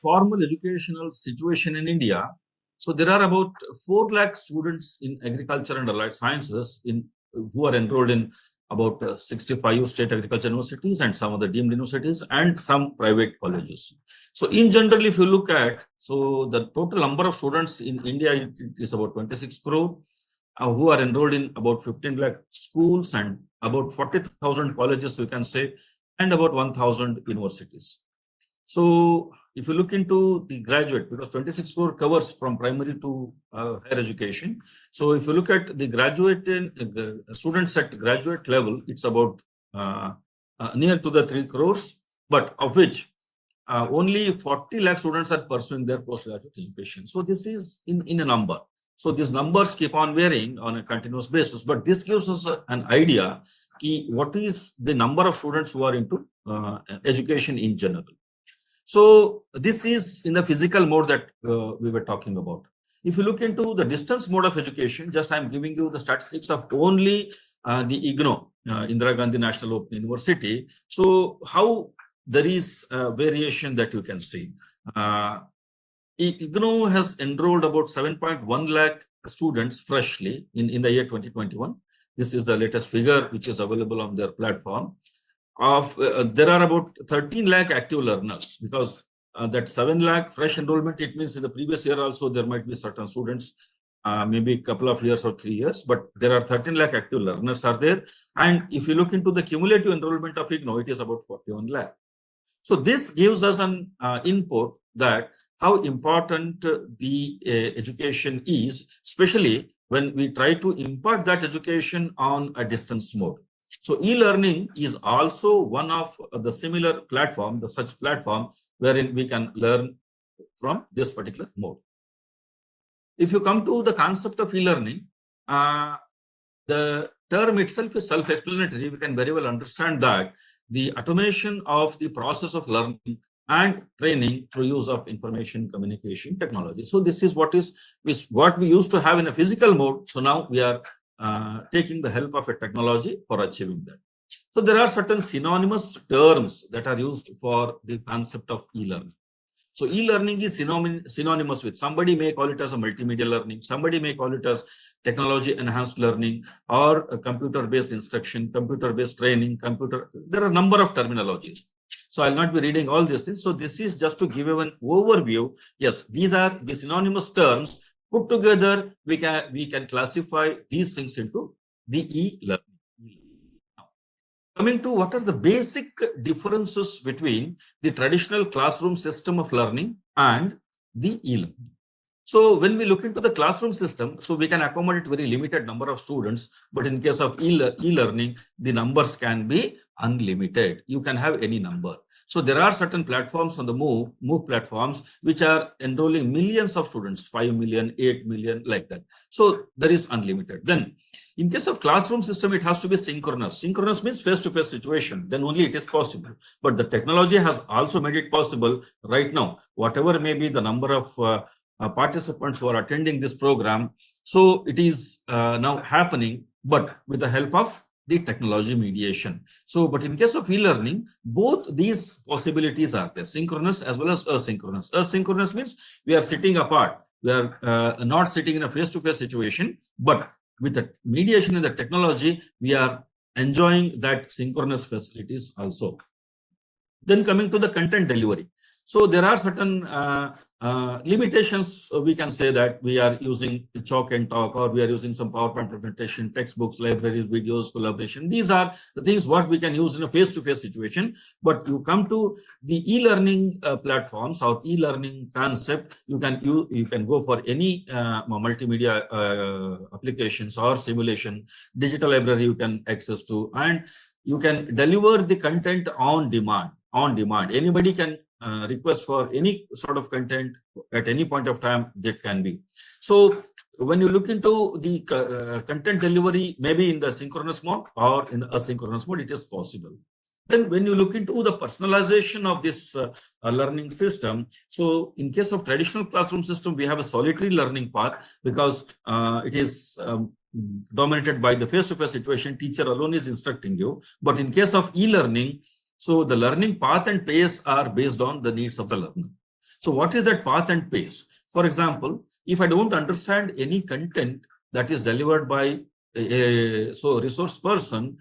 formal educational situation in India, so there are about 4 lakh students in agriculture and allied sciences who are enrolled in about 65 state agriculture universities and some of the deemed universities and some private colleges. So in general, if you look at, so the total number of students in India is about 26 crore who are enrolled in about 15 lakh schools and about 40,000 colleges, we can say, and about 1,000 universities. So if you look into the graduate, because 26 crore covers from primary to higher education. So if you look at the graduate students at graduate level, it's about near to the 3 crores, but of which only 40 lakh students are pursuing their postgraduate education. So this is in a number. So these numbers keep on varying on a continuous basis, but this gives us an idea what is the number of students who are into education in general. So this is in the physical mode that we were talking about. If you look into the distance mode of education, just I'm giving you the statistics of only the IGNO, Indira Gandhi National Open University. So how there is a variation that you can see. IGNO has enrolled about 7.1 lakh students freshly in the year 2021. This is the latest figure which is available on their platform. There are about 13 lakh active learners, because that 7 lakh fresh enrollment, it means in the previous year also there might be certain students, maybe a couple of years or 3 years, but there are 13 lakh active learners are there. And if you look into the cumulative enrollment of IGNO, it is about 41 lakh. So this gives us an input that how important the education is, especially when we try to impart that education on a distance mode. So e-learning is also one of the similar platform, the such platform wherein we can learn from this particular mode. If you come to the concept of e-learning, the term itself is self-explanatory. We can very well understand that the automation of the process of learning and training through use of information communication technology. So this is what we used to have in a physical mode. So now we are taking the help of a technology for achieving that. So there are certain synonymous terms that are used for the concept of e-learning. So e-learning is synonymous with, somebody may call it as a multimedia learning, somebody may call it as technology enhanced learning, or a computer-based instruction, computer-based training, there are a number of terminologies. So I'll not be reading all these things. So this is just to give you an overview. Yes, these are the synonymous terms. Put together, we can classify these things into the e-learning. Coming to what are the basic differences between the traditional classroom system of learning and the e-learning. So when we look into the classroom system, so we can accommodate very limited number of students, but in case of e-learning, the numbers can be unlimited. You can have any number. So there are certain platforms on the MOOC platforms, which are enrolling millions of students, 5 million, 8 million, like that. So there is unlimited. Then in case of classroom system, it has to be synchronous. Synchronous means face-to-face situation. Then only it is possible. But the technology has also made it possible right now, whatever may be the number of participants who are attending this program. So it is now happening, but with the help of the technology mediation. So, but in case of e-learning, both these possibilities are there, synchronous as well as asynchronous. Asynchronous means we are sitting apart. We are not sitting in a face-to-face situation, but with the mediation in the technology, we are enjoying that synchronous facilities also. Then coming to the content delivery. So there are certain limitations. We can say that we are using chalk and talk, or we are using some PowerPoint presentation, textbooks, libraries, videos, collaboration. These are the things what we can use in a face-to-face situation. But you come to the e-learning platforms or e-learning concept, you can go for any multimedia applications or simulation, digital library you can access to, and you can deliver the content on demand. Anybody can request for any sort of content at any point of time that can be. So when you look into the content delivery, maybe in the synchronous mode or in the asynchronous mode, it is possible. Then when you look into the personalization of this learning system, so in case of traditional classroom system, we have a solitary learning path because it is dominated by the face-to-face situation. Teacher alone is instructing you. But in case of e-learning, so the learning path and pace are based on the needs of the learner. So what is that path and pace? For example, if I don't understand any content that is delivered by a resource person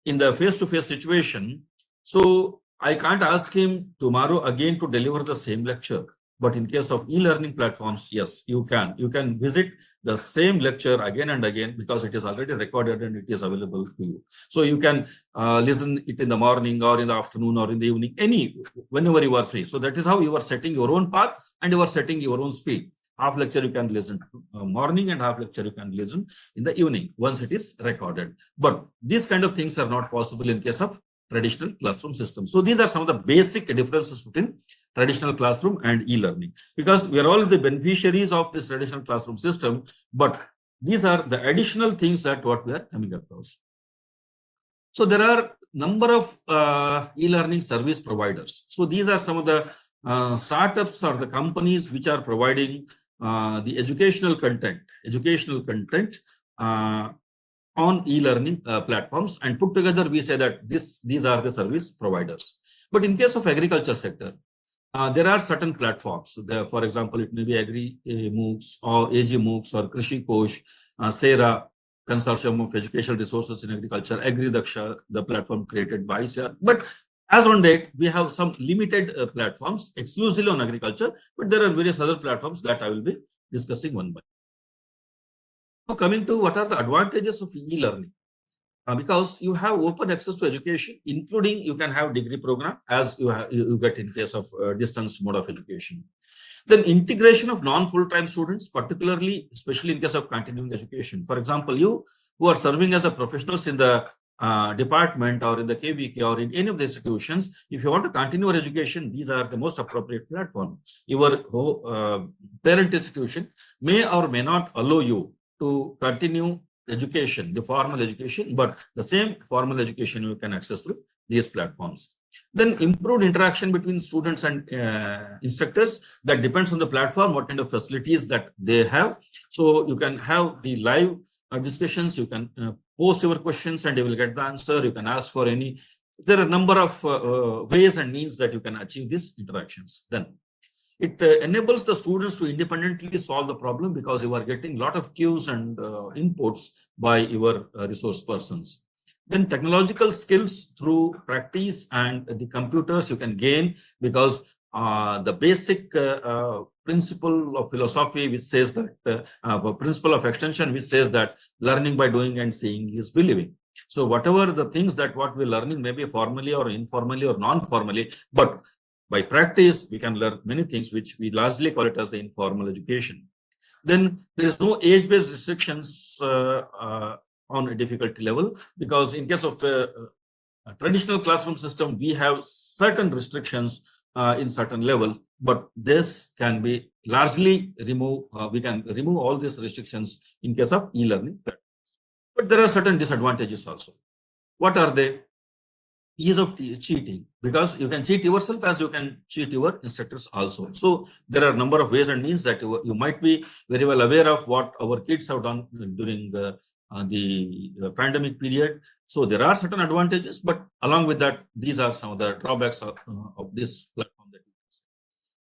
in the face-to-face situation, so I can't ask him tomorrow again to deliver the same lecture. But in case of e-learning platforms, yes, you can. You can visit the same lecture again and again because it is already recorded and it is available to you. So you can listen it in the morning or in the afternoon or in the evening, whenever you are free. So that is how you are setting your own path and you are setting your own speed. Half lecture you can listen morning and half lecture you can listen in the evening once it is recorded. But these kind of things are not possible in case of traditional classroom system. So these are some of the basic differences between traditional classroom and e-learning, because we are all the beneficiaries of this traditional classroom system, but these are the additional things that what we are coming across. So there are number of e-learning service providers. So these are some of the startups or the companies which are providing the educational content on e-learning platforms, and put together we say that these are the service providers. But in case of agriculture sector, there are certain platforms. For example, it may be Agri MOOCs or AG MOOCs or Krishi Kosh, SERA, Consortium of Educational Resources in Agriculture, AgriDaksha, the platform created by ICAR. But as on date, we have some limited platforms exclusively on agriculture, but there are various other platforms that I will be discussing one by one. Now coming to what are the advantages of e-learning. Because you have open access to education, including you can have degree program as you get in case of distance mode of education. Then integration of non-full-time students, especially in case of continuing education. For example, you who are serving as a professionals in the department or in the KVK or in any of the institutions, if you want to continue your education, these are the most appropriate platform. Your parent institution may or may not allow you to continue education, the formal education, but the same formal education you can access through these platforms. Then improved interaction between students and instructors, that depends on the platform, what kind of facilities that they have. So you can have the live discussions, you can post your questions and you will get the answer. You can ask for any, there are a number of ways and means that you can achieve these interactions. Then it enables the students to independently solve the problem because you are getting a lot of cues and inputs by your resource persons. Then technological skills through practice and the computers you can gain, because the basic principle of philosophy which says that principle of extension which says that learning by doing and seeing is believing. So whatever the things that what we're learning, maybe formally or informally or non-formally, but by practice, we can learn many things which we largely call it as the informal education. Then there is no age-based restrictions on a difficulty level, because in case of a traditional classroom system, we have certain restrictions in certain level, but this can be largely removed. We can remove all these restrictions in case of e-learning. But there are certain disadvantages also. What are they? Ease of cheating, because you can cheat yourself as you can cheat your instructors also. So there are a number of ways and means that you might be very well aware of what our kids have done during the pandemic period. So there are certain advantages, but along with that, these are some of the drawbacks of this platform that we use.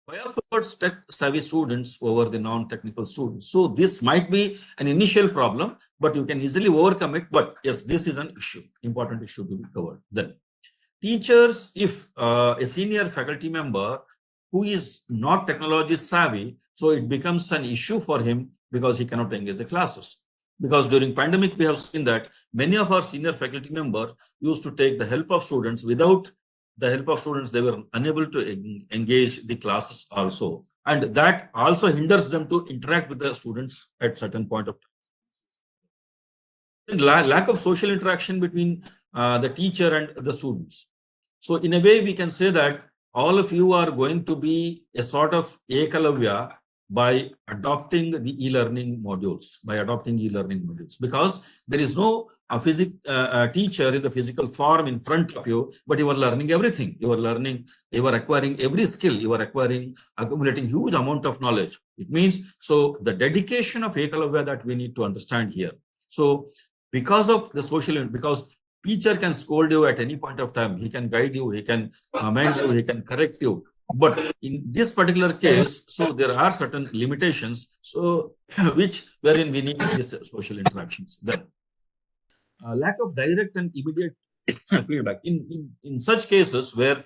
Bias towards tech-savvy students over the non-technical students. So this might be an initial problem, but you can easily overcome it. But yes, this is an issue, important issue to be covered. Then teachers, if a senior faculty member who is not technology savvy, so it becomes an issue for him because he cannot engage the classes. Because during pandemic, we have seen that many of our senior faculty members used to take the help of students. Without the help of students, they were unable to engage the classes also. And that also hinders them to interact with the students at certain point of time. Lack of social interaction between the teacher and the students. So in a way, we can say that all of you are going to be a sort of ekalavya by adopting the e-learning modules, because there is no teacher in the physical form in front of you, but you are learning everything. You are acquiring every skill, you are accumulating huge amount of knowledge. It means, so the dedication of ekalavya that we need to understand here. So because of the social, because teacher can scold you at any point of time, he can guide you, he can amend you, he can correct you. But in this particular case, so there are certain limitations, so wherein we need these social interactions. Then lack of direct and immediate feedback. In such cases where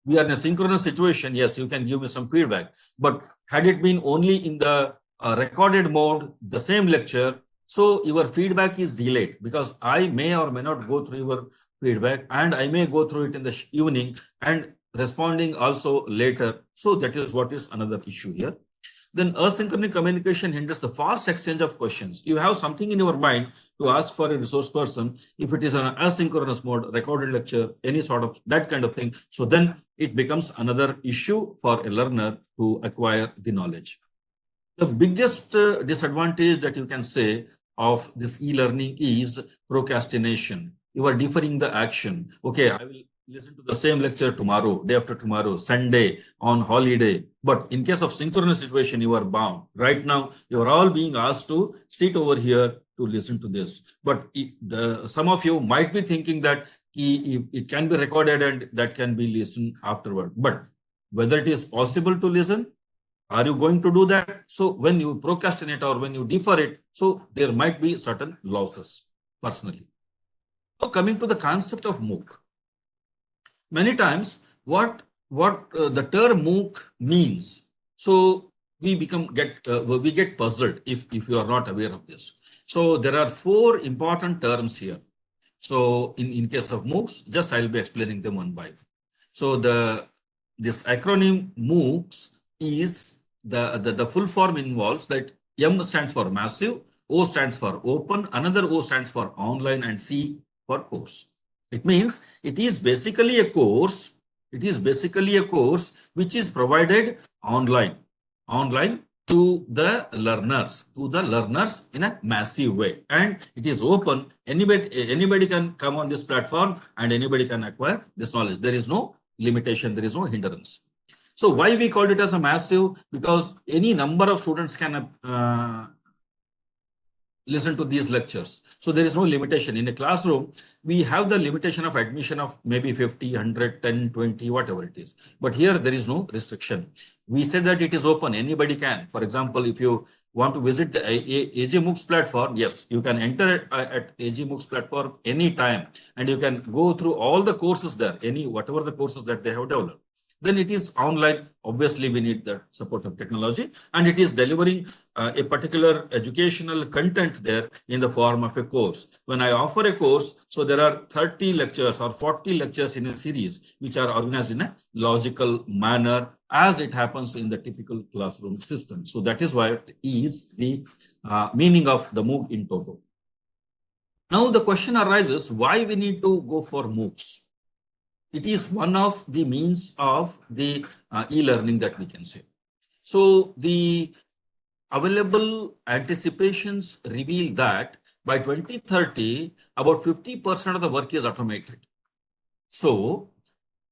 we are in a synchronous situation, yes, you can give me some feedback. But had it been only in the recorded mode, the same lecture, so your feedback is delayed because I may or may not go through your feedback and I may go through it in the evening and responding also later. So that is what is another issue here. Then asynchronous communication hinders the fast exchange of questions. You have something in your mind to ask for a resource person. If it is an asynchronous mode, recorded lecture, any sort of that kind of thing, so then it becomes another issue for a learner to acquire the knowledge. The biggest disadvantage that you can say of this e-learning is procrastination. You are deferring the action. Okay, I will listen to the same lecture tomorrow, day after tomorrow, Sunday, on holiday. But in case of synchronous situation, you are bound. Right now, you are all being asked to sit over here to listen to this. But some of you might be thinking that it can be recorded and that can be listened afterward. But whether it is possible to listen, are you going to do that? So when you procrastinate or when you defer it, so there might be certain losses personally. So coming to the concept of MOOC. Many times what the term MOOC means, so we get puzzled if you are not aware of this. So there are 4 important terms here. So in case of MOOCs, just I'll be explaining them one by one. So this acronym MOOCs is the full form involves that M stands for massive, O stands for open, another O stands for online, and C for course. It means it is basically a course. It is basically a course which is provided online to the learners in a massive way, and it is open. Anybody can come on this platform and anybody can acquire this knowledge. There is no limitation. There is no hindrance. So why we called it as a massive? Because any number of students can listen to these lectures. So there is no limitation. In a classroom, we have the limitation of admission of maybe 50, 100, 10, 20, whatever it is. But here there is no restriction. We said that it is open. Anybody can. For example, if you want to visit the AG MOOCs platform, yes, you can enter at AG MOOCs platform anytime, and you can go through all the courses there, whatever the courses that they have developed. Then it is online. Obviously, we need the support of technology, and it is delivering a particular educational content there in the form of a course. When I offer a course, so there are 30 lectures or 40 lectures in a series, which are organized in a logical manner, as it happens in the typical classroom system. So that is why it is the meaning of the MOOC in total. Now the question arises, why we need to go for MOOCs? It is one of the means of the e-learning that we can say. So the available anticipations reveal that by 2030, about 50% of the work is automated. So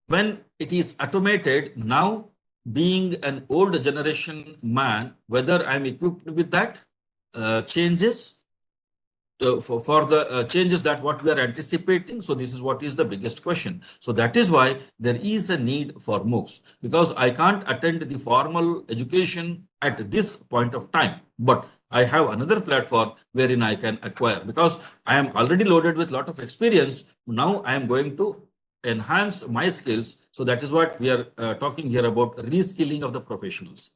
when it is automated, now being an old generation man, whether I'm equipped with that changes for the changes that what we are anticipating. So this is what is the biggest question. So that is why there is a need for MOOCs, because I can't attend the formal education at this point of time, but I have another platform wherein I can acquire, because I am already loaded with a lot of experience. Now I am going to enhance my skills. So that is what we are talking here about, reskilling of the professionals.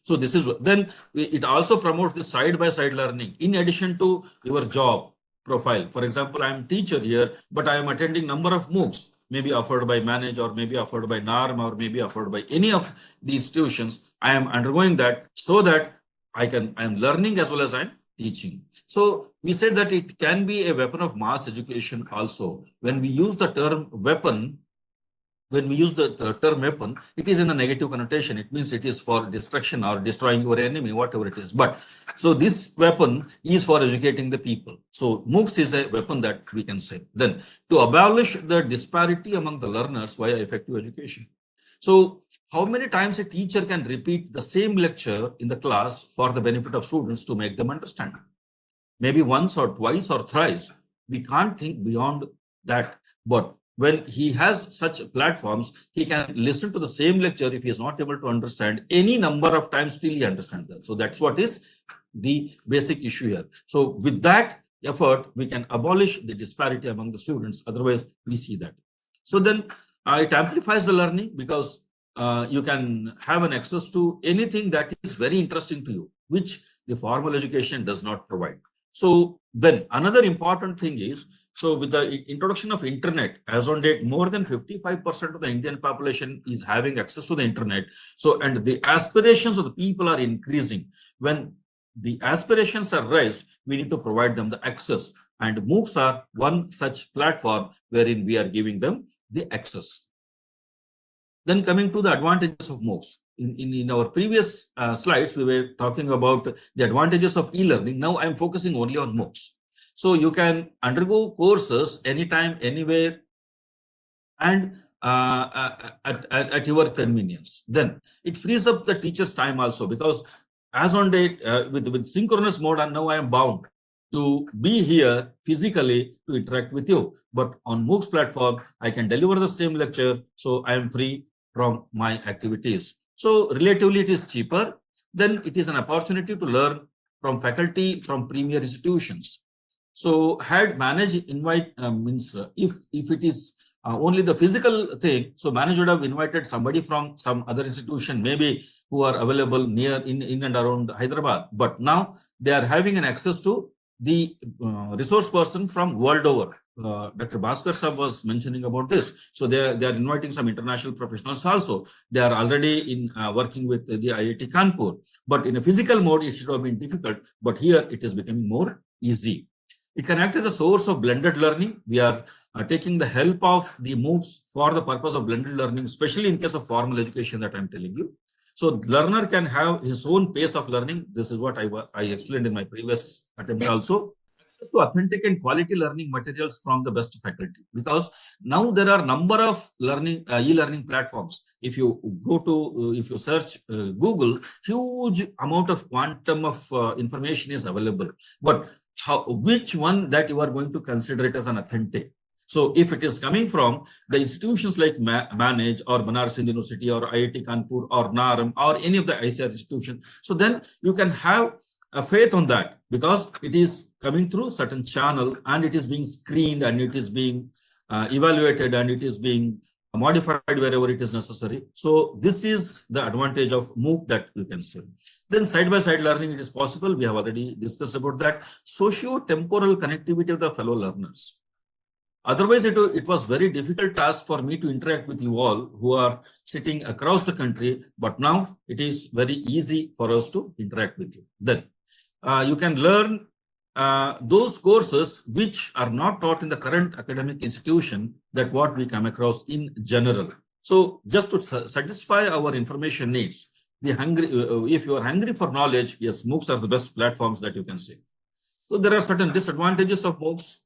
So this is then it also promotes the side-by-side learning in addition to your job profile. For example, I am teacher here, but I am attending number of MOOCs, maybe offered by Manage, or maybe offered by NARM, or maybe offered by any of the institutions. I am undergoing that so that I am learning as well as I am teaching. So we said that it can be a weapon of mass education also. When we use the term weapon, it is in a negative connotation. It means it is for destruction or destroying your enemy, whatever it is. But so this weapon is for educating the people. So MOOCs is a weapon that we can say. Then to abolish the disparity among the learners via effective education. So how many times a teacher can repeat the same lecture in the class for the benefit of students to make them understand? Maybe once or twice or thrice. We can't think beyond that. But when he has such platforms, he can listen to the same lecture if he is not able to understand any number of times till he understands that. So that's what is the basic issue here. So with that effort, we can abolish the disparity among the students. Otherwise, we see that. So then it amplifies the learning because you can have an access to anything that is very interesting to you, which the formal education does not provide. So then another important thing is, so with the introduction of internet, as on date, more than 55% of the Indian population is having access to the internet. So, and the aspirations of the people are increasing. When the aspirations are raised, we need to provide them the access. And MOOCs are one such platform wherein we are giving them the access. Then coming to the advantages of MOOCs. In our previous slides, we were talking about the advantages of e-learning. Now I'm focusing only on MOOCs. So you can undergo courses anytime, anywhere, and at your convenience. Then it frees up the teacher's time also, because as on date, with synchronous mode, and now I am bound to be here physically to interact with you. But on MOOCs platform, I can deliver the same lecture, so I am free from my activities. So relatively it is cheaper. Then it is an opportunity to learn from faculty from premier institutions. So had managed invite means if it is only the physical thing, so managed would have invited somebody from some other institution, maybe who are available near in and around Hyderabad. But now they are having an access to the resource person from world over. Dr.Basavaprabhu was mentioning about this. So they are inviting some international professionals also. They are already in working with the IIT Kanpur. But in a physical mode, it should have been difficult. But here it is becoming more easy. It can act as a source of blended learning. We are taking the help of the MOOCs for the purpose of blended learning, especially in case of formal education that I'm telling you. So learner can have his own pace of learning. This is what I explained in my previous attempt also. Access to authentic and quality learning materials from the best faculty, because now there are number of learning e-learning platforms. If you go to if you search Google, huge amount of quantum of information is available. But which one that you are going to consider it as an authentic? So if it is coming from the institutions like Manage or Banaras University or IIT Kanpur or NARM or any of the ICR institutions, so then you can have a faith on that, because it is coming through certain channel and it is being screened and it is being evaluated and it is being modified wherever it is necessary. So this is the advantage of MOOC that you can see. Then side-by-side learning, it is possible. We have already discussed about that. Socio-temporal connectivity of the fellow learners. Otherwise, it was very difficult task for me to interact with you all who are sitting across the country. But now it is very easy for us to interact with you. Then you can learn those courses which are not taught in the current academic institution, that what we come across in general. So just to satisfy our information needs, if you are hungry for knowledge, yes, MOOCs are the best platforms that you can see. So there are certain disadvantages of MOOCs.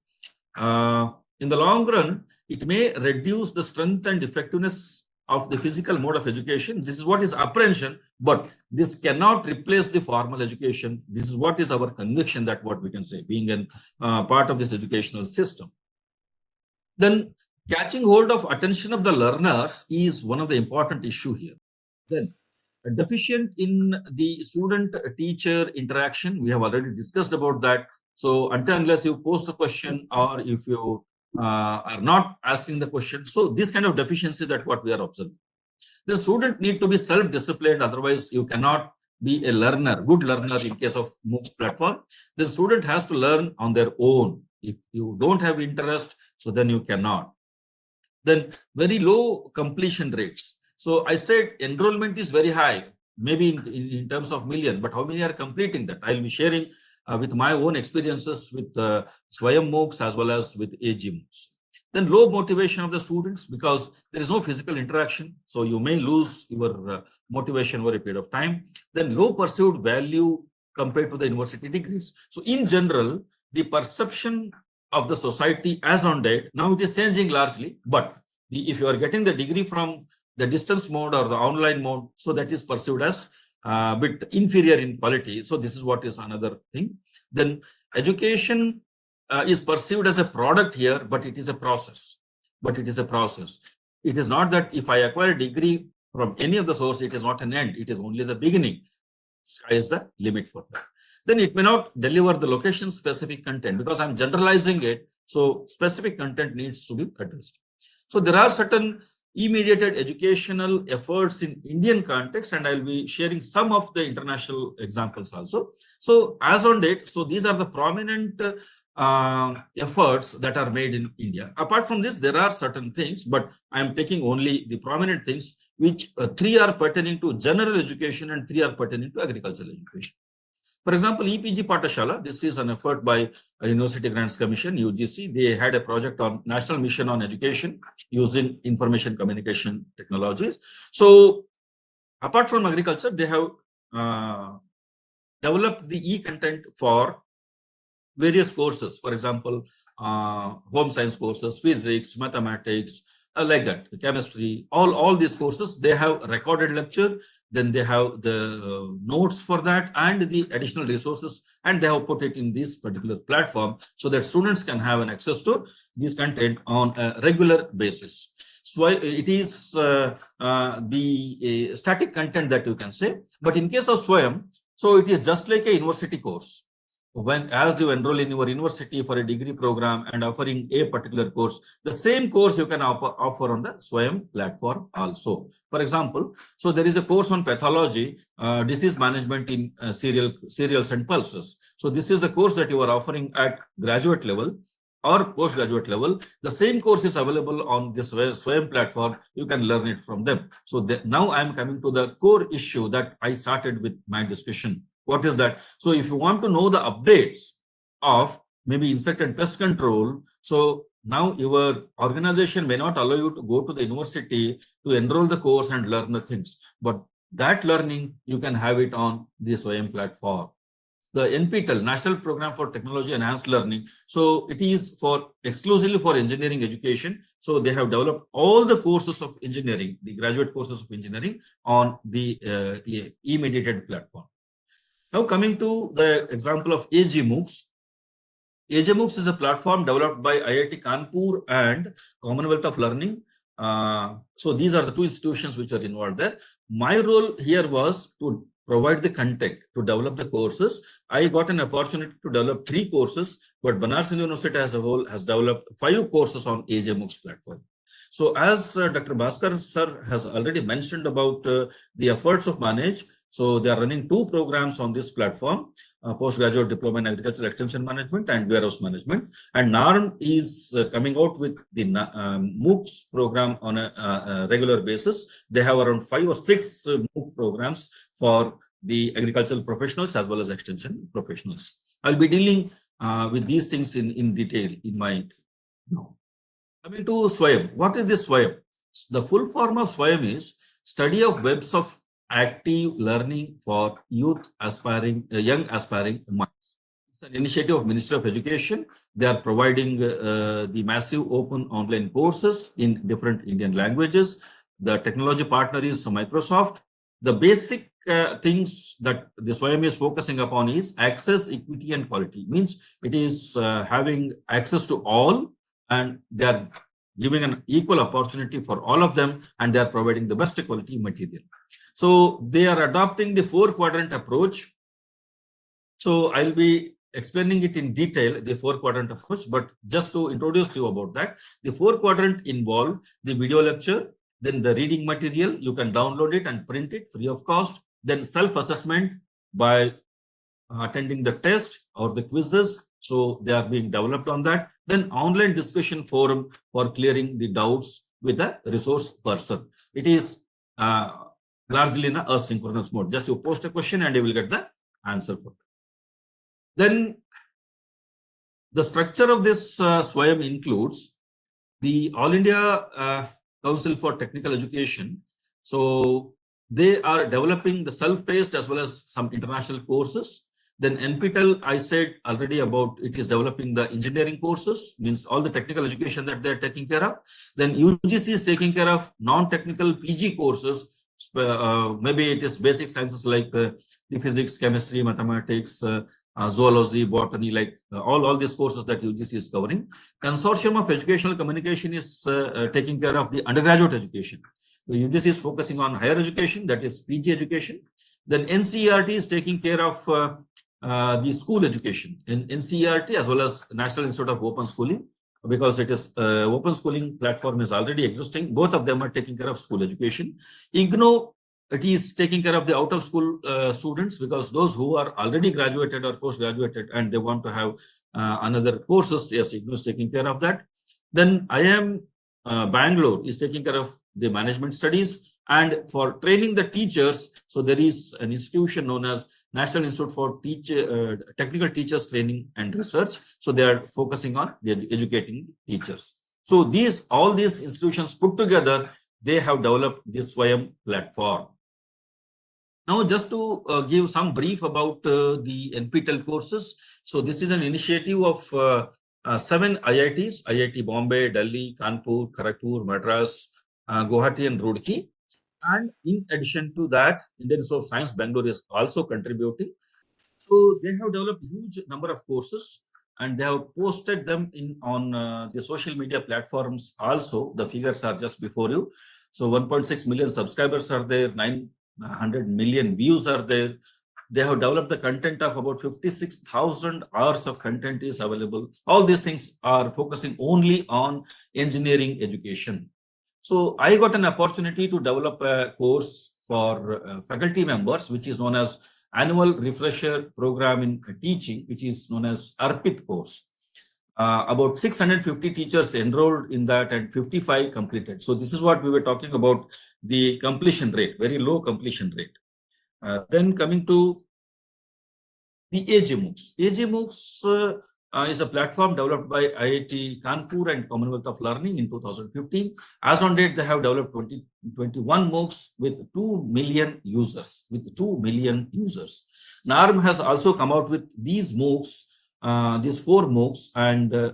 In the long run, it may reduce the strength and effectiveness of the physical mode of education. This is what is apprehension, but this cannot replace the formal education. This is what is our conviction, that what we can say, being a part of this educational system. Then catching hold of attention of the learners is one of the important issue here. Then deficient in the student-teacher interaction, we have already discussed about that. So until unless you post a question or if you are not asking the question, so this kind of deficiency that what we are observing. The student need to be self-disciplined, otherwise you cannot be a learner, good learner in case of MOOCs platform. The student has to learn on their own. If you don't have interest, so then you cannot. Then very low completion rates. So I said enrollment is very high, maybe in terms of million, but how many are completing that? I'll be sharing with my own experiences with SWAYAM MOOCs as well as with AG MOOCs. Then low motivation of the students, because there is no physical interaction. So you may lose your motivation over a period of time. Then low perceived value compared to the university degrees. So in general, the perception of the society as on date, now it is changing largely, but if you are getting the degree from the distance mode or the online mode, so that is perceived as a bit inferior in quality. So this is what is another thing. Then education is perceived as a product here, but it is a process. but it is a process. It is not that if I acquire a degree from any of the source, it is not an end. It is only the beginning. Sky is the limit for that. Then it may not deliver the location-specific content because I'm generalizing it. So specific content needs to be addressed. So there are certain immediate educational efforts in Indian context, and I'll be sharing some of the international examples also. So as on date, so these are the prominent efforts that are made in India. Apart from this, there are certain things, but I'm taking only the prominent things, which 3 are pertaining to general education and 3 are pertaining to agricultural education. For example, EPG Patashala, this is an effort by University Grants Commission, UGC. They had a project on National Mission on Education using information communication technologies. So apart from agriculture, they have developed the e-content for various courses. For example, home science courses, physics, mathematics, like that, chemistry, all these courses, they have recorded lecture, then they have the notes for that and the additional resources, and they have put it in this particular platform so that students can have an access to this content on a regular basis. So it is the static content that you can say, but in case of SWAYAM, so it is just like a university course. As you enroll in your university for a degree program and offering a particular course, the same course you can offer on the SWAYAM platform also. For example, so there is a course on pathology, disease management in cereals and pulses. So this is the course that you are offering at graduate level or postgraduate level. The same course is available on this SWAYAM platform. You can learn it from them. So now I'm coming to the core issue that I started with my discussion. What is that? So if you want to know the updates of maybe insect and pest control, so now your organization may not allow you to go to the university to enroll the course and learn the things, but that learning, you can have it on this SWAYAM platform. The NPTEL, National Program for Technology Enhanced Learning. So it is exclusively for engineering education. So they have developed all the courses of engineering, the graduate courses of engineering on the e-mediated platform. Now coming to the example of AG MOOCs. AG MOOCs is a platform developed by IIT Kanpur and Commonwealth of Learning. So these are the 2 institutions which are involved there. My role here was to provide the content, to develop the courses. I got an opportunity to develop 3 courses, but Banaras University as a whole has developed 5 courses on AG MOOCs platform. So as Dr. Bhaskar sir has already mentioned about the efforts of Manage, so they are running 2 programs on this platform, Postgraduate Diploma in Agricultural Extension Management and Warehouse Management. And NARM is coming out with the MOOCs program on a regular basis. They have around 5 or 6 MOOC programs for the agricultural professionals as well as extension professionals. I'll be dealing with these things in detail in my now. Coming to SWAYAM. What is this SWAYAM? The full form of SWAYAM is study of webs of active learning for youth aspiring, young aspiring minds. It's an initiative of Ministry of Education. They are providing the massive open online courses in different Indian languages. The technology partner is Microsoft. The basic things that this SWAYAM is focusing upon is access, equity, and quality. Means it is having access to all, and they are giving an equal opportunity for all of them, and they are providing the best quality material. So they are adopting the 4-quadrant approach. So I'll be explaining it in detail, the 4-quadrant approach, but just to introduce you about that, the 4-quadrant involve the video lecture, then the reading material, you can download it and print it free of cost, then self-assessment by attending the test or the quizzes. So they are being developed on that. Then online discussion forum for clearing the doubts with a resource person. It is largely in a asynchronous mode. Just you post a question and you will get the answer for it. Then the structure of this SWAYAM includes the All India Council for Technical Education. So they are developing the self-paced as well as some international courses. Then NPTEL, I said already about, it is developing the engineering courses, means all the technical education that they're taking care of. Then UGC is taking care of non-technical PG courses. Maybe it is basic sciences like the physics, chemistry, mathematics, zoology, botany, like all these courses that UGC is covering. Consortium of Educational Communication is taking care of the undergraduate education. The UGC is focusing on higher education, that is PG education. Then NCERT is taking care of the school education in NCERT as well as National Institute of Open Schooling, because it is open schooling platform is already existing. Both of them are taking care of school education. IGNO, it is taking care of the out of school students, because those who are already graduated or post-graduated and they want to have another courses, yes, IGNO is taking care of that. Then IIM Bangalore is taking care of the management studies. And for training the teachers, so there is an institution known as National Institute for Technical Teachers Training and Research. So they are focusing on educating teachers. So all these institutions put together, they have developed this SWAYAM platform. Now, just to give some brief about the NPTEL courses. So this is an initiative of 7 IITs, IIT Bombay, Delhi, Kanpur, Kharagpur, Madras, Guwahati and Roorkee. And in addition to that, Indian Institute of Science Bangalore is also contributing. So they have developed a huge number of courses and they have posted them on the social media platforms also. The figures are just before you. So 1.6 million subscribers are there, 900 million views are there. They have developed the content of about 56,000 hours of content is available. All these things are focusing only on engineering education. So I got an opportunity to develop a course for faculty members, which is known as Annual Refresher Program in Teaching, which is known as ARPIT course. About 650 teachers enrolled in that and 55 completed. So this is what we were talking about, the completion rate, very low completion rate. Then coming to the AG MOOCs. AG MOOCs is a platform developed by IIT Kanpur and Commonwealth of Learning in 2015. As on date, they have developed 21 MOOCs with 2 million users. NARM has also come out with these MOOCs, these 4 MOOCs, and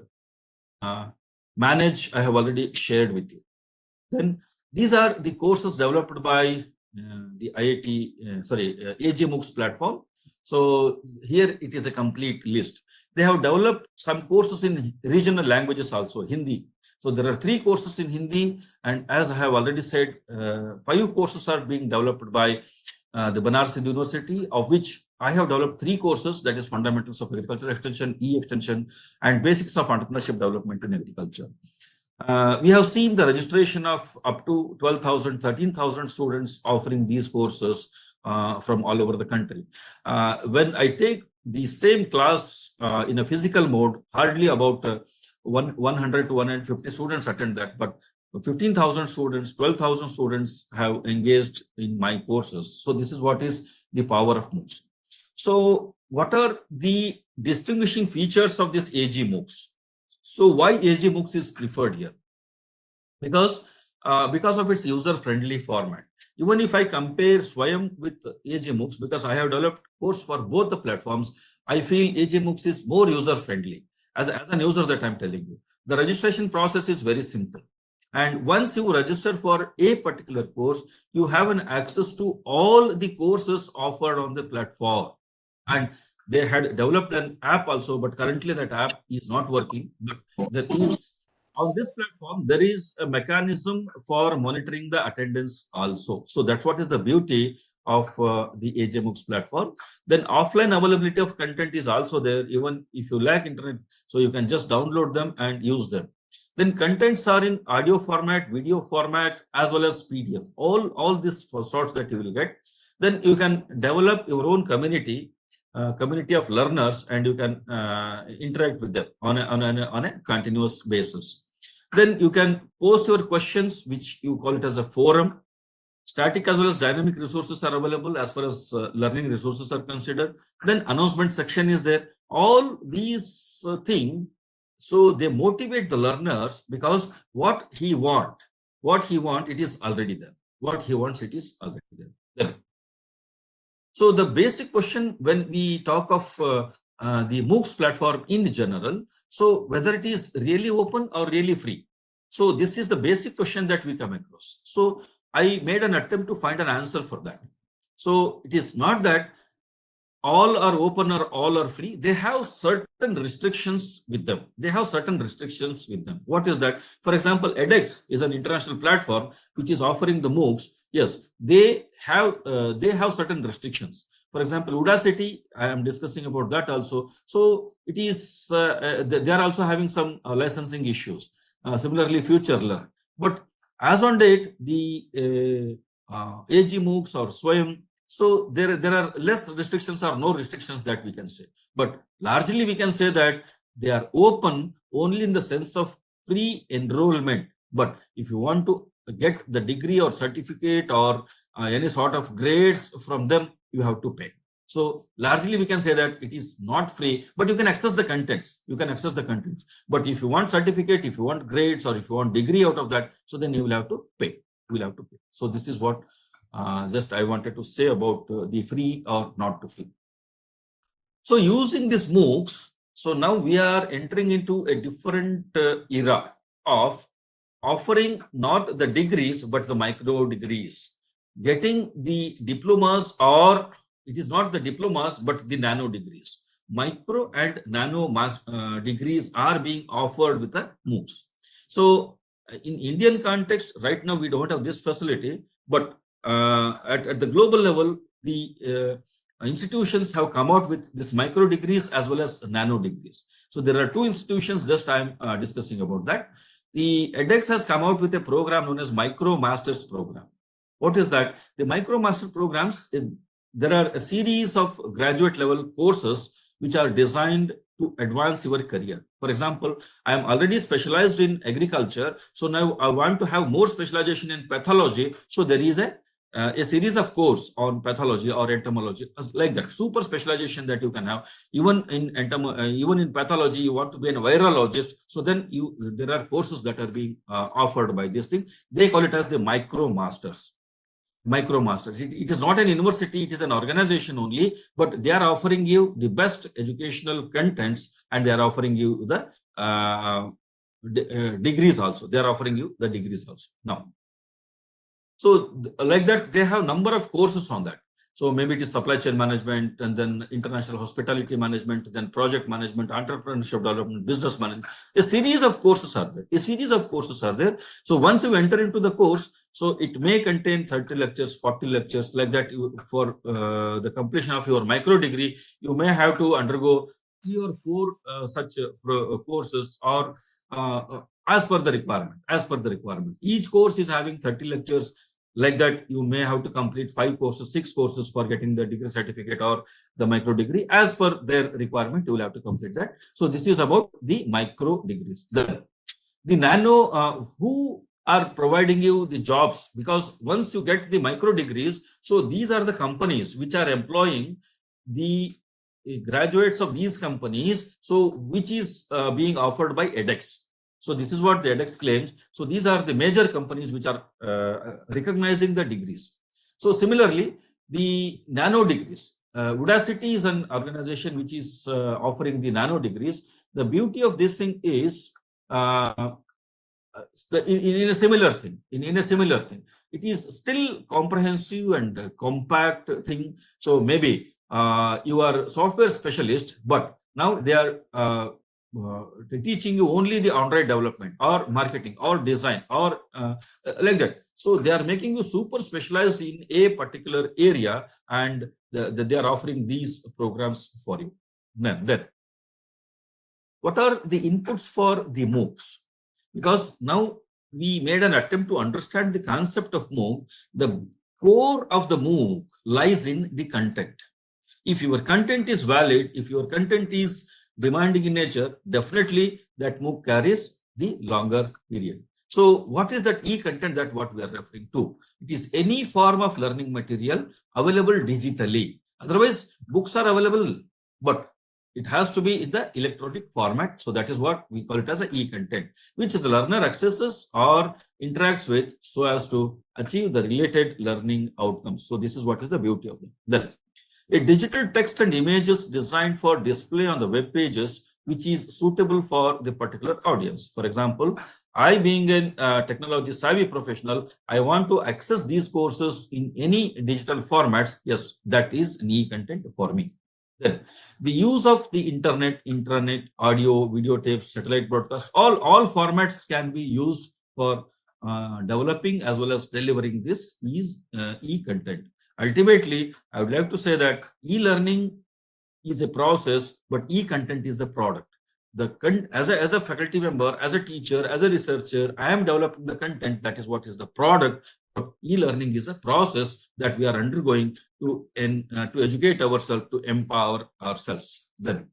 Manage I have already shared with you. Then these are the courses developed by the AG MOOCs platform. So here it is a complete list. They have developed some courses in regional languages also, Hindi. So there are 3 courses in Hindi, and as I have already said, 5 courses are being developed by the Banaras University, of which I have developed 3 courses, that is Fundamentals of Agriculture Extension, E-Extension, and Basics of Entrepreneurship Development in Agriculture. We have seen the registration of up to 12,000, 13,000 students offering these courses from all over the country. When I take the same class in a physical mode, hardly about 100 to 150 students attend that, but 15,000 students, 12,000 students have engaged in my courses. So this is what is the power of MOOCs. So what are the distinguishing features of this AG MOOCs? So why AG MOOCs is preferred here? Because of its user-friendly format. Even if I compare SWAYAM with AG MOOCs, because I have developed course for both the platforms, I feel AG MOOCs is more user-friendly. As an user that I'm telling you, the registration process is very simple. And once you register for a particular course, you have an access to all the courses offered on the platform. And they had developed an app also, but currently that app is not working. But there is, on this platform, there is a mechanism for monitoring the attendance also. So that's what is the beauty of the AG MOOCs platform. Then offline availability of content is also there, even if you lack internet, so you can just download them and use them. Then contents are in audio format, video format, as well as PDF. All these sorts that you will get. Then you can develop your own community of learners, and you can interact with them on a continuous basis. Then you can post your questions, which you call it as a forum. Static as well as dynamic resources are available as far as learning resources are considered. Then announcement section is there. All these things, so they motivate the learners, because what he want, it is already there. What he wants, it is already there. So the basic question when we talk of the MOOCs platform in general, so whether it is really open or really free. So this is the basic question that we come across. So I made an attempt to find an answer for that. So it is not that all are open or all are free, they have certain restrictions with them. What is that? For example, edX is an international platform which is offering the MOOCs. Yes, they have certain restrictions. For example, Udacity, I am discussing about that also. So it is they are also having some licensing issues. Similarly, FutureLearn. But as on date, the AG MOOCs or SWAYAM, so there are less restrictions or no restrictions that we can say. But largely we can say that they are open only in the sense of free enrollment. But if you want to get the degree or certificate or any sort of grades from them, you have to pay. So largely we can say that it is not free, but you can access the contents. But if you want certificate, if you want grades, or if you want degree out of that, so then you will have to pay. So this is what just I wanted to say about the free or not to free. So using these MOOCs, so now we are entering into a different era of offering not the degrees, but the micro degrees. Getting the diplomas, or it is not the diplomas, but the nano degrees. Micro and nano degrees are being offered with the MOOCs. So in Indian context, right now we don't have this facility, but at the global level, the institutions have come out with this micro degrees as well as nano degrees. So there are two institutions, just I'm discussing about that. The edX has come out with a program known as Micro Masters Program. What is that? The Micro Master programs, there are a series of graduate level courses which are designed to advance your career. For example, I am already specialized in agriculture, so now I want to have more specialization in pathology. So there is a series of course on pathology or entomology, like that, super specialization that you can have. Even in pathology, you want to be a virologist, so then there are courses that are being offered by this thing. They call it as the Micro Masters. It is not an university, it is an organization only, but they are offering you the best educational contents, and they are offering you the degrees also. Now, so like that, they have number of courses on that. So maybe it is supply chain management, and then international hospitality management, then project management, entrepreneurship development, business management. A series of courses are there. So once you enter into the course, so it may contain 30 lectures, 40 lectures, like that. For the completion of your micro degree, you may have to undergo 3 or 4 such courses, or as per the requirement. Each course is having 30 lectures. Like that, you may have to complete 5 courses, 6 courses for getting the degree certificate or the micro degree. As per their requirement, you will have to complete that. So this is about the micro degrees. The nano, who are providing you the jobs, because once you get the micro degrees, so these are the companies which are employing the graduates of these companies, so which is being offered by edX. So this is what the edX claims. So these are the major companies which are recognizing the degrees. So similarly, the nano degrees. Udacity is an organization which is offering the nano degrees. The beauty of this thing is in a similar thing. It is still comprehensive and compact thing. So maybe you are software specialist, but now they are teaching you only the Android development or marketing or design or like that. So they are making you super specialized in a particular area, and they are offering these programs for you. Then what are the inputs for the MOOCs? Because now we made an attempt to understand the concept of MOOC. The core of the MOOC lies in the content. If your content is valid, if your content is demanding in nature, definitely that MOOC carries the longer period. So what is that e-content that what we are referring to? It is any form of learning material available digitally. Otherwise, books are available, but it has to be in the electronic format. So that is what we call it as a e-content, which the learner accesses or interacts with so as to achieve the related learning outcomes. So this is what is the beauty of them. Then a digital text and images designed for display on the web pages, which is suitable for the particular audience. For example, I being a technology savvy professional, I want to access these courses in any digital formats. Yes, that is an e-content for me. Then the use of the internet, intranet, audio, videotapes, satellite broadcast, all formats can be used for developing as well as delivering this e-content. Ultimately, I would like to say that e-learning is a process, but e-content is the product. As a faculty member, as a teacher, as a researcher, I am developing the content. That is what is the product. E-learning is a process that we are undergoing to educate ourselves, to empower ourselves. Then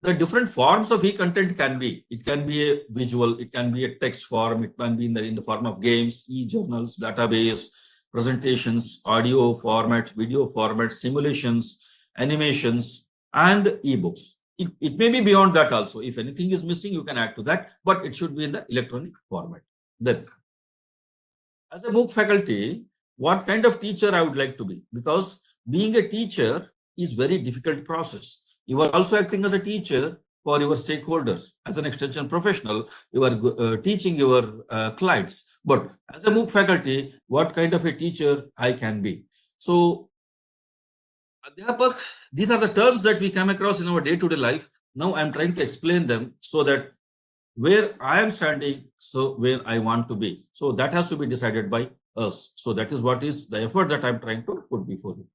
the different forms of e-content can be, it can be a visual, it can be a text form, it can be in the form of games, e-journals, database, presentations, audio format, video format, simulations, animations, and ebooks. It may be beyond that also. If anything is missing, you can add to that, but it should be in the electronic format. Then, as a MOOC faculty, what kind of teacher I would like to be? Because being a teacher is very difficult process. You are also acting as a teacher for your stakeholders. As an extension professional, you are teaching your clients. But as a MOOC faculty, what kind of a teacher I can be? So, Adhyapak, these are the terms that we come across in our day-to-day life. Now I'm trying to explain them so that where I am standing, so where I want to be. So that has to be decided by us. So that is what is the effort that I'm trying to put before you.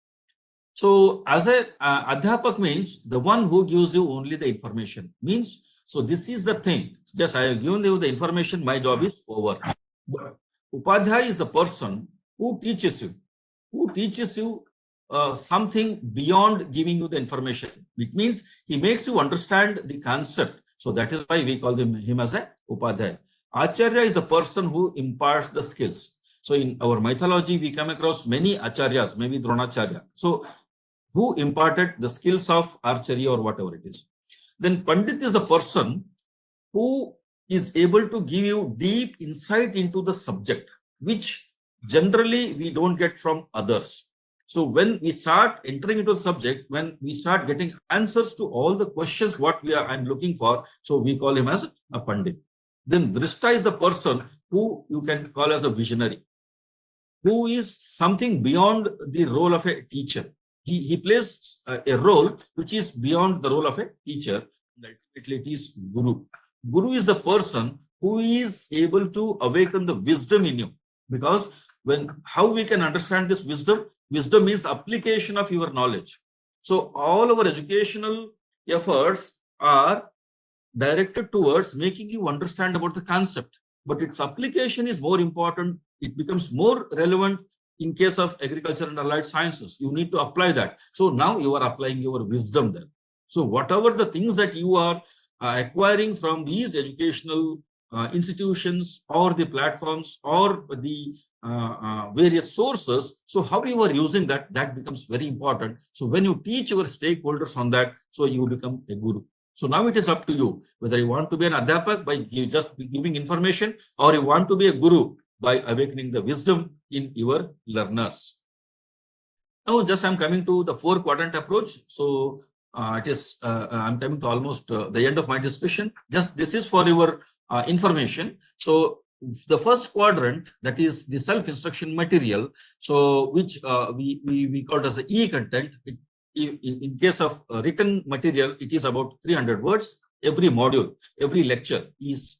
So as a Adhyapak means the one who gives you only the information. Means, so this is the thing. Just I have given you the information, my job is over. But Upadhyay is the person who teaches you something beyond giving you the information. It means he makes you understand the concept. So that is why we call him as a Upadhyay. Acharya is the person who imparts the skills. So in our mythology, we come across many acharyas, maybe Dronacharya. So who imparted the skills of archery or whatever it is. Then Pandit is the person who is able to give you deep insight into the subject, which generally we don't get from others. So when we start entering into the subject, when we start getting answers to all the questions what I'm looking for, so we call him as a Pandit. Then Drishta is the person who you can call as a visionary, who is something beyond the role of a teacher. He plays a role which is beyond the role of a teacher. Ultimately, it is Guru. Guru is the person who is able to awaken the wisdom in you. Because how we can understand this wisdom? Wisdom is application of your knowledge. So all our educational efforts are directed towards making you understand about the concept. But its application is more important. It becomes more relevant in case of agriculture and allied sciences. You need to apply that. So now you are applying your wisdom there. So whatever the things that you are acquiring from these educational institutions or the platforms or the various sources, so how you are using that becomes very important. So when you teach your stakeholders on that, so you become a guru. So now it is up to you whether you want to be an Adhyapak by just giving information, or you want to be a guru by awakening the wisdom in your learners. Now just I'm coming to the 4-quadrant approach. So I'm coming to almost the end of my discussion. Just this is for your information. So the first quadrant, that is the self-instruction material, so which we call it as the e-content. In case of written material, it is about 300 words. Every module, every lecture is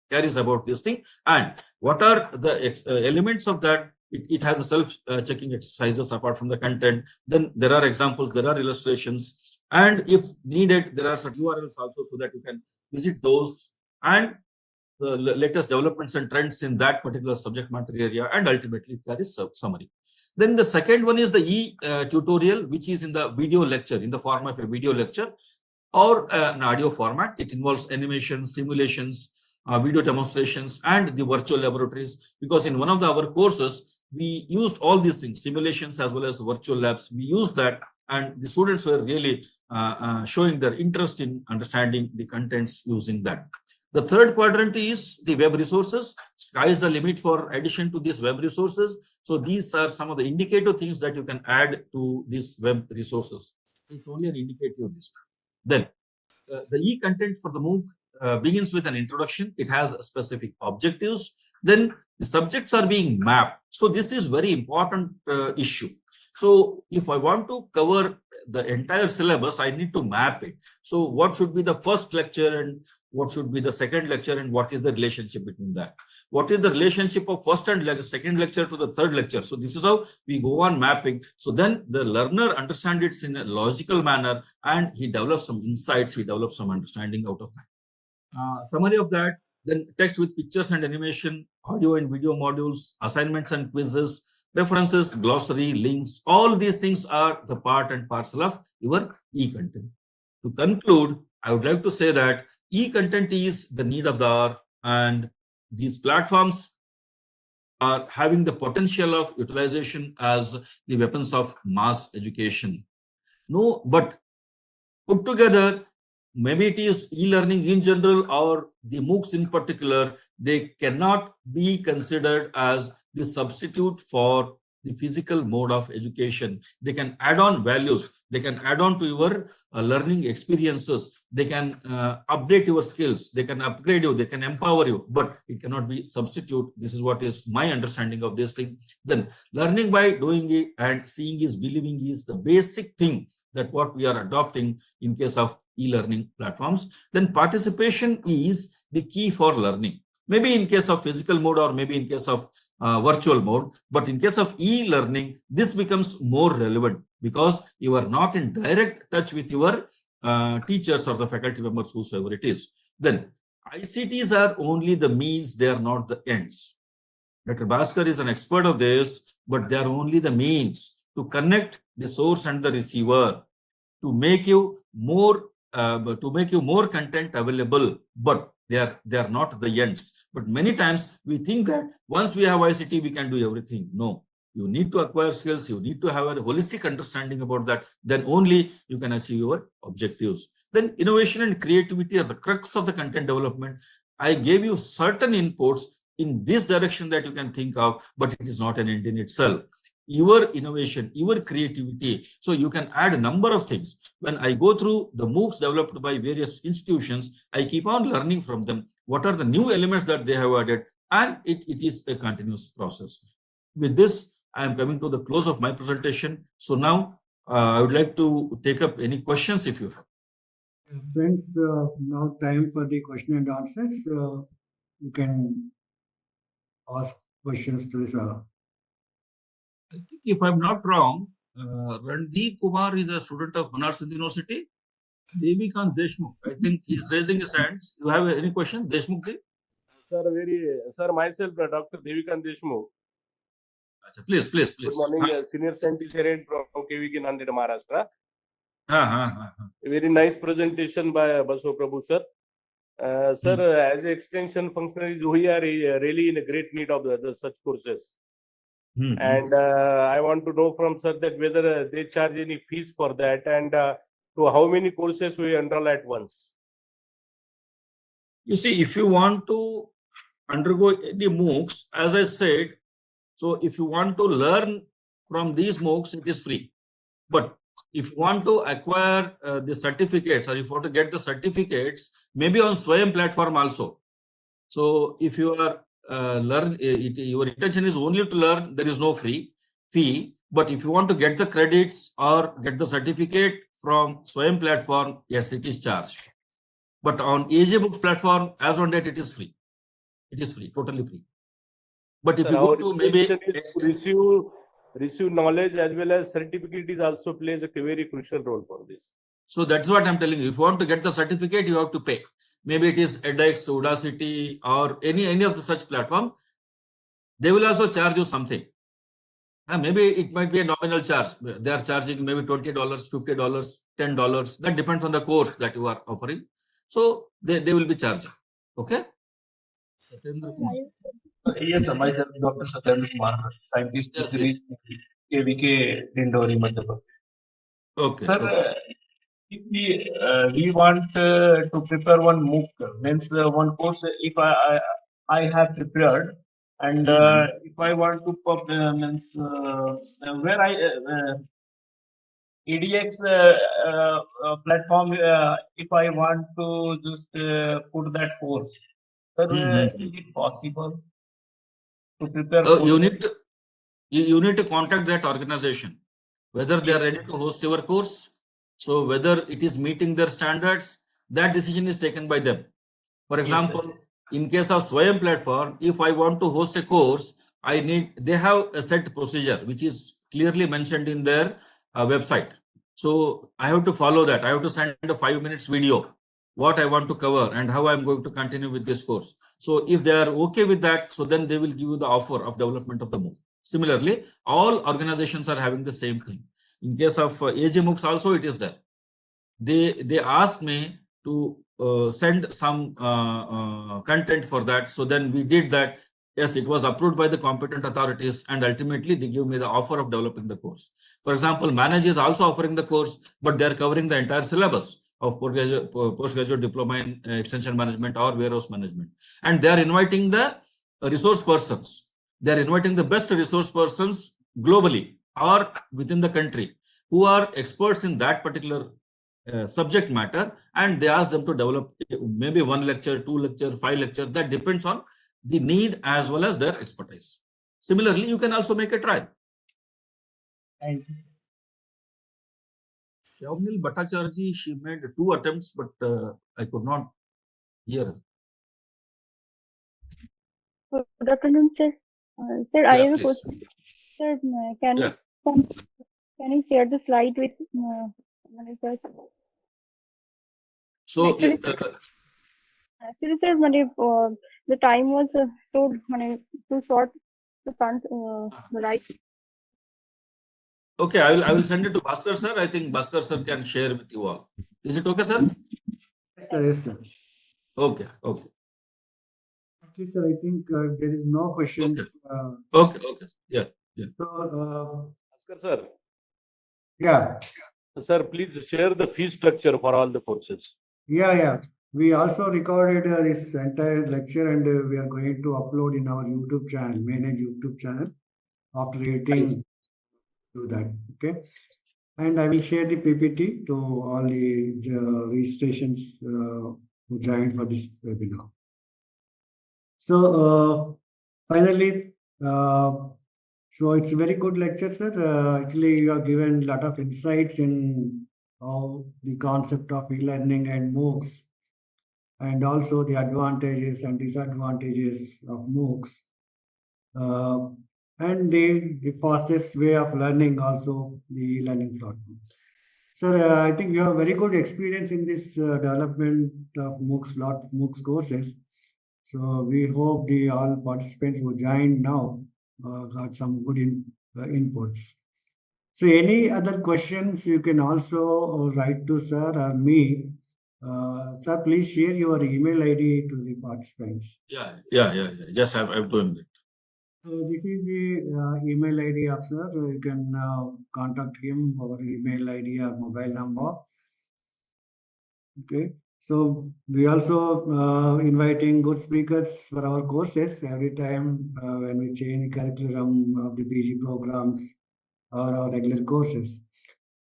carries about this thing. And what are the elements of that? It has a self-checking exercises apart from the content. Then there are examples, there are illustrations, and if needed, there are some URLs also so that you can visit those and the latest developments and trends in that particular subject matter area, and ultimately there is a summary. Then the second one is the e-tutorial, which is in the video lecture, in the form of a video lecture or an audio format. It involves animation, simulations, video demonstrations, and the virtual laboratories. Because in one of our courses, we used all these things, simulations as well as virtual labs. We used that, and the students were really showing their interest in understanding the contents using that. The third quadrant is the web resources. Sky is the limit for addition to these web resources. So these are some of the indicative things that you can add to these web resources. It's only an indicative list. Then the e-content for the MOOC begins with an introduction. It has specific objectives. Then the subjects are being mapped. So this is very important issue. So if I want to cover the entire syllabus, I need to map it. So what should be the first lecture and what should be the second lecture and what is the relationship between that? What is the relationship of first and second lecture to the third lecture? So this is how we go on mapping. So then the learner understands it in a logical manner and he develops some insights, he develops some understanding out of that. Summary of that, then text with pictures and animation, audio and video modules, assignments and quizzes, references, glossary, links, all these things are the part and parcel of your e-content. To conclude, I would like to say that e-content is the need of the hour, and these platforms are having the potential of utilization as the weapons of mass education. No, but put together, maybe it is e-learning in general or the MOOCs in particular, they cannot be considered as the substitute for the physical mode of education. They can add on values, they can add on to your learning experiences, they can update your skills, they can upgrade you, they can empower you, but it cannot be substitute. This is what is my understanding of this thing. Then learning by doing it and seeing is believing is the basic thing that what we are adopting in case of e-learning platforms. Then participation is the key for learning. Maybe in case of physical mode or maybe in case of virtual mode, but in case of e-learning, this becomes more relevant because you are not in direct touch with your teachers or the faculty members, whosoever it is. Then ICTs are only the means, they are not the ends. Dr. Bhaskar is an expert of this, but they are only the means to connect the source and the receiver, to make you more content available, but they are not the ends. But many times we think that once we have ICT, we can do everything. No, you need to acquire skills, you need to have a holistic understanding about that, then only you can achieve your objectives. Then innovation and creativity are the crux of the content development. I gave you certain inputs in this direction that you can think of, but it is not an end in itself. Your innovation, your creativity. So you can add a number of things. When I go through the MOOCs developed by various institutions, I keep on learning from them. What are the new elements that they have added? And it is a continuous process. With this, I am coming to the close of my presentation. So now I would like to take up any questions if you have. Friends, now time for the question and answers. You can ask questions to this. I think if I'm not wrong, Randeep Kumar is a student of Banaras University. Devikant Deshmukh, I think he's raising his hands. You have any questions, Deshmukh ji? Sir, myself, Dr. Devikant Deshmukh. Please. Good morning, senior scientist here from KVK Nanded, Maharashtra. A very nice presentation by Basavaprabhu sir. Sir, as an extension functionaries, we are really in a great need of such courses. And I want to know from sir that whether they charge any fees for that and to how many courses we enroll at once. You see, if you want to undergo any MOOCs, as I said, so if you want to learn from these MOOCs, it is free. But if you want to acquire the certificates, or if you want to get the certificates, maybe on SWAYAM platform also. So if you are your intention is only to learn, there is no fee. But if you want to get the credits or get the certificate from SWAYAM platform, yes, it is charged. But on AJ Books platform, as on date, it is free. It is free, totally free. But if you go to maybe receive knowledge as well as certificate is also plays a very crucial role for this. So that's what I'm telling you. If you want to get the certificate, you have to pay. Maybe it is edX, Udacity, or any of the such platform. They will also charge you something. Maybe it might be a nominal charge. They are charging maybe $20, $50, $10. That depends on the course that you are offering. So they will be charging. Okay? Yes, sir. Myself, Dr. Satyendra Kumar, scientist, fisheries, KVK, Dindori, Madhya Pradesh. Okay. Sir, if we want to prepare one MOOC, means one course, if I have prepared, and if I want to means where EDX platform, if I want to just put that course, sir, is it possible to prepare? you need to contact that organization, whether they are ready to host your course. So whether it is meeting their standards, that decision is taken by them. For example, in case of SWAYAM platform, if I want to host a course, they have a set procedure which is clearly mentioned in their website. So I have to follow that. I have to send a 5 minutes video, what I want to cover and how I'm going to continue with this course. So if they are okay with that, so then they will give you the offer of development of the MOOC. Similarly, all organizations are having the same thing. In case of AG MOOCs also, it is there. They asked me to send some content for that. So then we did that. Yes, it was approved by the competent authorities, and ultimately they give me the offer of developing the course. For example, Manage is also offering the course, but they are covering the entire syllabus of postgraduate diploma in extension management or warehouse management. And they are inviting the resource persons. They are inviting the best resource persons globally or within the country who are experts in that particular subject matter, and they ask them to develop maybe 1 lecture, 2 lecture, 5 lecture. That depends on the need as well as their expertise. Similarly, you can also make a trial. Thank you. Shavnil Bhattacharya, she made 2 attempts, but I could not hear her. Good afternoon, sir. Sir, Yeah, I have a please. question. Sir, can Yeah. you share the slide with first? So, Actually, sir, the time was too short to can't write. okay, I will send it to Bhaskar sir. I think Bhaskar sir can share with you all. Is it okay, sir? Yes, sir. Yes, sir. Okay, okay. Okay, sir. I think there is no questions. Okay, okay. Yeah. So, Bhaskar sir. yeah. Sir, please share the fee structure for all the courses. Yeah. We also recorded this entire lecture, and we are going to upload in our YouTube channel, Manage YouTube channel, after editing do that. Okay. And I will share the PPT to all the registrations who joined for this webinar. So finally, so it's a very good lecture, sir. Actually, you have given a lot of insights in how the concept of e-learning and MOOCs, and also the advantages and disadvantages of MOOCs, and the fastest way of learning, also the e-learning platform. Sir, I think you have very good experience in this development of MOOCs courses. So we hope the all participants who joined now got some good inputs. So any other questions you can also write to sir or me. Sir, please share your email ID to the participants. Yeah. Just I'm doing it. So this is the email ID of sir. You can contact him over email ID or mobile number. Okay. So we also inviting good speakers for our courses every time when we change curriculum of the PG programs or our regular courses.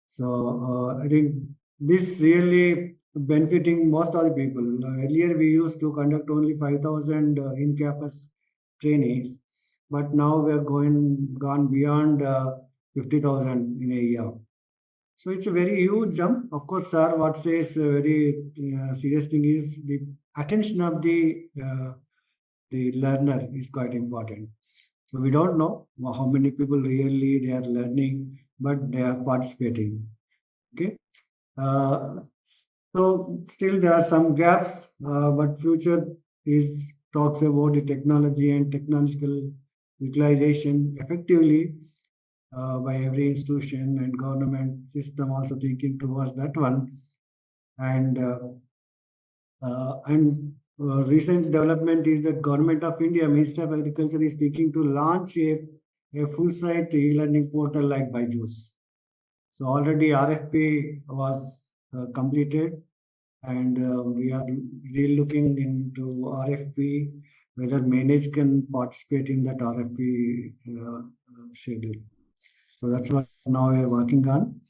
So I think this really benefiting most of the people. Earlier we used to conduct only 5,000 in-campus trainings, but now we are gone beyond 50,000 in a year. So it's a very huge jump. Of course, sir, what says very serious thing is the attention of the learner is quite important. So we don't know how many people really they are learning, but they are participating. Okay. So still there are some gaps, but future talks about the technology and technological utilization effectively by every institution and government system also thinking towards that one. And recent development is that Government of India, Ministry of Agriculture is thinking to launch a full-site e-learning portal like Byju's. So already RFP was completed, and we are really looking into RFP, whether Manage can participate in that RFP schedule. So that's what now we are working on.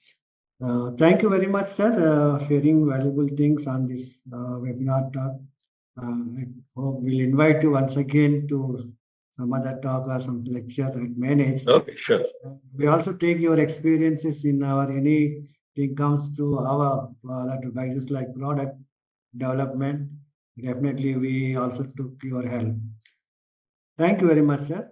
Thank you very much, sir, sharing valuable things on this webinar talk. I hope we'll invite you once again to some other talk or some lecture that manage. Okay, sure. We also take your experiences in our anything comes to our that advices like product development. Definitely, we also took your help. Thank you very much, sir.